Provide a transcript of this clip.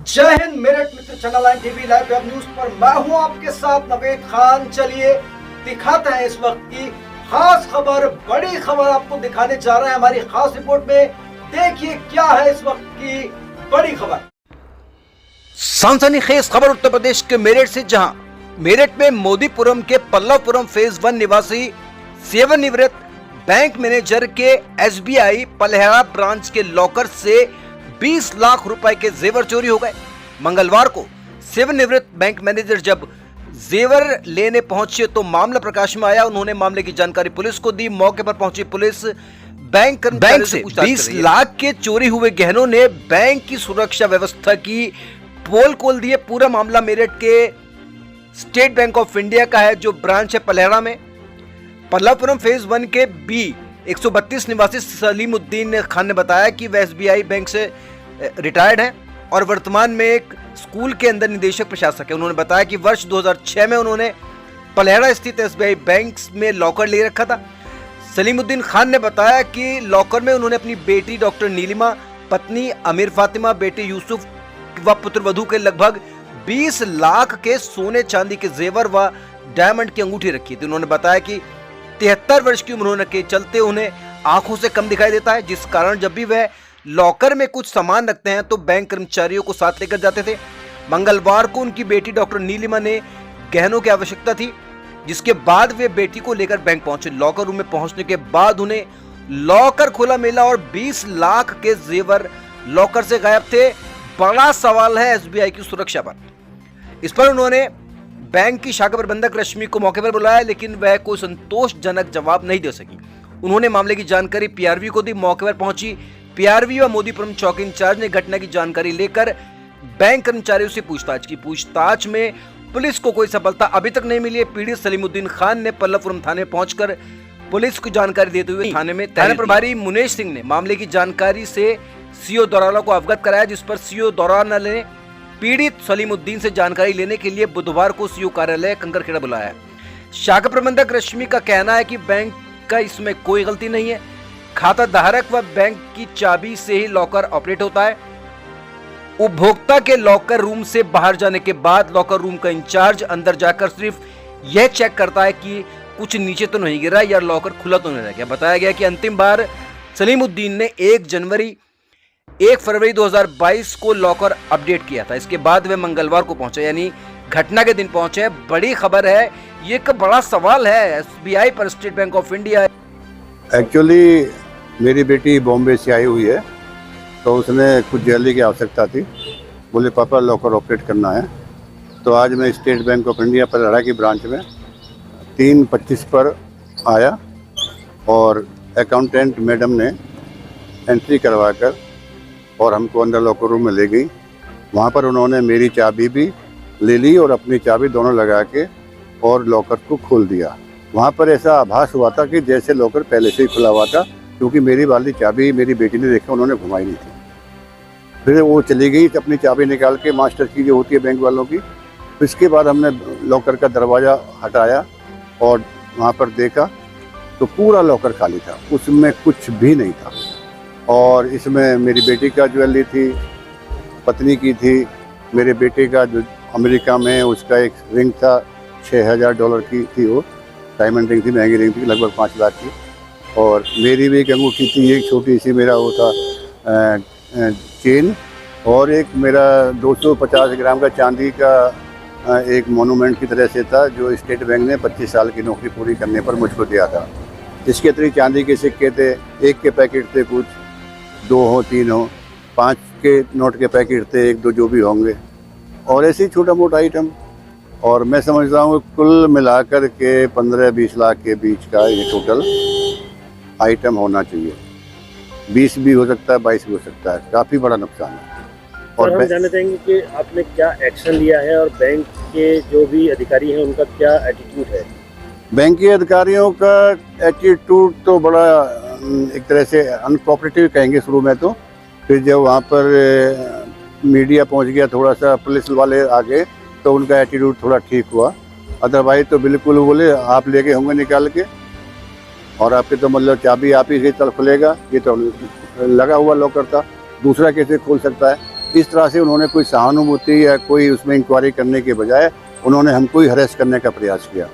जय हिंद। मेरठ मित्र channel line TV live web news पर मैं हूं आपके साथ नवेद खान। चलिए दिखाते हैं इस वक्त की खास खबर, बड़ी खबर आपको दिखाने जा रहे हैं हमारी खास रिपोर्ट में। देखिए क्या है इस वक्त की बड़ी खबर। सनसनीखेज खबर उत्तर प्रदेश के मेरठ से, जहां मेरठ में मोदीपुरम के पल्लवपुरम फेज 1 निवासी सेवानिवृत्त बैंक मैनेजर के एसबीआई पलहेड़ा ब्रांच के लॉकर से 20 लाख रुपए के जेवर चोरी हो गए। मंगलवार को सेवानिवृत्त बैंक मैनेजर जब जेवर लेने पहुंचे तो मामला प्रकाश में आया। उन्होंने मामले की जानकारी पुलिस को दी। मौके पर पहुंची पुलिस बैंक से 20 लाख के चोरी हुए गहनों ने बैंक की सुरक्षा व्यवस्था की पोल खोल दी है। पूरा मामला मेरठ के स्टेट बैंक ऑफ इंडिया का है, जो ब्रांच है पलहेड़ा में। पल्लवपुरम फेज 1 के बी 132 निवासी सलीमुद्दीन खान ने बताया कि वह एसबीआई बैंक से रिटायर्ड हैं और वर्तमान में एक स्कूल के अंदर निदेशक प्रशासक है। उन्होंने बताया कि वर्ष 2006 में उन्होंने पलहेड़ा स्थित एसबीआई बैंक में लॉकर ले रखा था। सलीमुद्दीन खान ने बताया कि लॉकर में उन्होंने अपनी बेटी डॉक्टर नीलिमा, पत्नी अमीर फातिमा, बेटे यूसुफ व पुत्रवधू के लगभग 20 लाख के सोने चांदी के जेवर व डायमंड की अंगूठी रखी थी। उन्होंने बताया कि 73 वर्ष की उम्र होने के चलते उन्हें आंखों से कम दिखाई देता है, जिस कारण जब भी वह लॉकर में कुछ सामान रखते हैं तो बैंक कर्मचारियों को साथ लेकर जाते थे। मंगलवार को उनकी बेटी डॉक्टर नीलिमा ने गहनों की आवश्यकता थी, जिसके बाद वे बेटी को लेकर बैंक पहुंचे। लॉकर रूम में पहुंचने के बाद उन्हें लॉकर खोला मिला और 20 लाख के जेवर लॉकर से गायब थे। बड़ा सवाल है एसबीआई की सुरक्षा पर। इस पर उन्होंने बैंक की शाखा प्रबंधक रश्मि को मौके पर बुलाया, लेकिन वह कोई संतोषजनक जवाब नहीं दे सकी। उन्होंने मामले की जानकारी पीआरवी को दी। मौके पर पहुंची पीआरवी व मोदीपुरम चौकी इंचार्ज ने घटना की जानकारी लेकर बैंक कर्मचारियों से पूछताछ की। पूछताछ में पुलिस को कोई सफलता अभी तक नहीं मिली है। पीड़ित सलीमुद्दीन खान ने पल्लवपुरम थाने पहुंचकर पुलिस को जानकारी देते हुए थाने में थाना प्रभारी मुनेश सिंह ने मामले की जानकारी से सीओ दौराला को अवगत कराया, जिस पर सीओ दौराला ने पीड़ित सलीमुद्दीन से जानकारी लेने के लिए बुधवार को सीओ कार्यालय कंकरखेड़ा बुलाया। शाखा प्रबंधक रश्मि का कहना है कि बैंक का इसमें कोई गलती नहीं है। खाता धारक व बैंक की चाबी से ही लॉकर ऑपरेट होता है। उपभोक्ता के लॉकर रूम से बाहर जाने के बाद लॉकर रूम का इंचार्ज अंदर जाकर सिर्फ यह चेक करता है कि कुछ नीचे तो नहीं गिरा या लॉकर खुला तो नहीं रह गया। बताया गया कि अंतिम बार सलीमुद्दीन ने 1 फरवरी 2022 को लॉकर अपडेट किया था। इसके बाद वे मंगलवार को पहुंचे, यानी घटना के दिन पहुंचे। बड़ी खबर है, ये एक बड़ा सवाल है एसबीआई पर, state bank of India. Actually मेरी बेटी बॉम्बे से आई हुई है, तो उसने कुछ ज्वेलरी की आवश्यकता थी। बोले पापा लॉकर ऑपरेट करना है। तो आज मैं स्टेट बैंक ऑफ इंडिया पलहेड़ा की ब्रांच में 3:25 पर आया और अकाउंटेंट मैडम ने एंट्री करवा कर और हमको अंदर लॉकर रूम में ले गई। वहाँ पर उन्होंने मेरी चाबी भी ले ली और अपनी चाबी दोनों लगा के और लॉकर को खोल दिया। वहाँ पर ऐसा आभास हुआ था कि जैसे लॉकर पहले से ही खुला हुआ था, क्योंकि मेरी वाली चाबी मेरी बेटी ने देखा, उन्होंने घुमाई नहीं थी। फिर वो चली गई तो अपनी चाबी निकाल के, मास्टर की जो होती है बैंक वालों की। इसके बाद हमने लॉकर का दरवाज़ा हटाया और वहाँ पर देखा तो पूरा लॉकर खाली था, उसमें कुछ भी नहीं था। और इसमें मेरी बेटी का ज्वेलरी थी, पत्नी की थी, मेरे बेटे का जो अमेरिका में उसका एक रिंग था, $6000 की थी, वो डायमंड रिंग थी, महंगी रिंग थी, लगभग 5 लाख की। और मेरी भी एक अंगूठी थी, एक छोटी सी मेरा वो था चेन, और एक मेरा 250 ग्राम का चांदी का एक मोनूमेंट की तरह से था, जो स्टेट बैंक ने 25 साल की नौकरी पूरी करने पर मुझको दिया था। इसके अतिरिक्त चांदी के सिक्के थे, 1 के पैकेट थे, कुछ 2 हो 3 हो, 5 के नोट के पैकेट थे, 1-2 जो भी होंगे, और ऐसे ही छोटा मोटा आइटम। और मैं समझता हूँ कुल मिलाकर के 15-20 लाख के बीच का ये टोटल आइटम होना चाहिए। 20 भी हो सकता है, 22 भी हो सकता है। काफ़ी बड़ा नुकसान है। और हम जानना चाहेंगे कि आपने क्या एक्शन लिया है और बैंक के जो भी अधिकारी हैं उनका क्या एटीट्यूड है? बैंक के अधिकारियों का एटीट्यूड तो बड़ा एक तरह से अनकोऑपरेटिव कहेंगे शुरू में, तो फिर जब वहाँ पर मीडिया पहुँच गया, थोड़ा सा पुलिस वाले आ गए, तो उनका एटीट्यूड थोड़ा ठीक हुआ। अदरवाइज तो बिल्कुल बोले आप लेके होंगे निकाल के, और आपके तो मतलब चाबी आप ही से तल खुलेगा, ये तो लगा हुआ लॉकर था, दूसरा कैसे खोल सकता है। इस तरह से उन्होंने कोई सहानुभूति या कोई उसमें इंक्वायरी करने के बजाय उन्होंने हमको ही हरेस करने का प्रयास किया।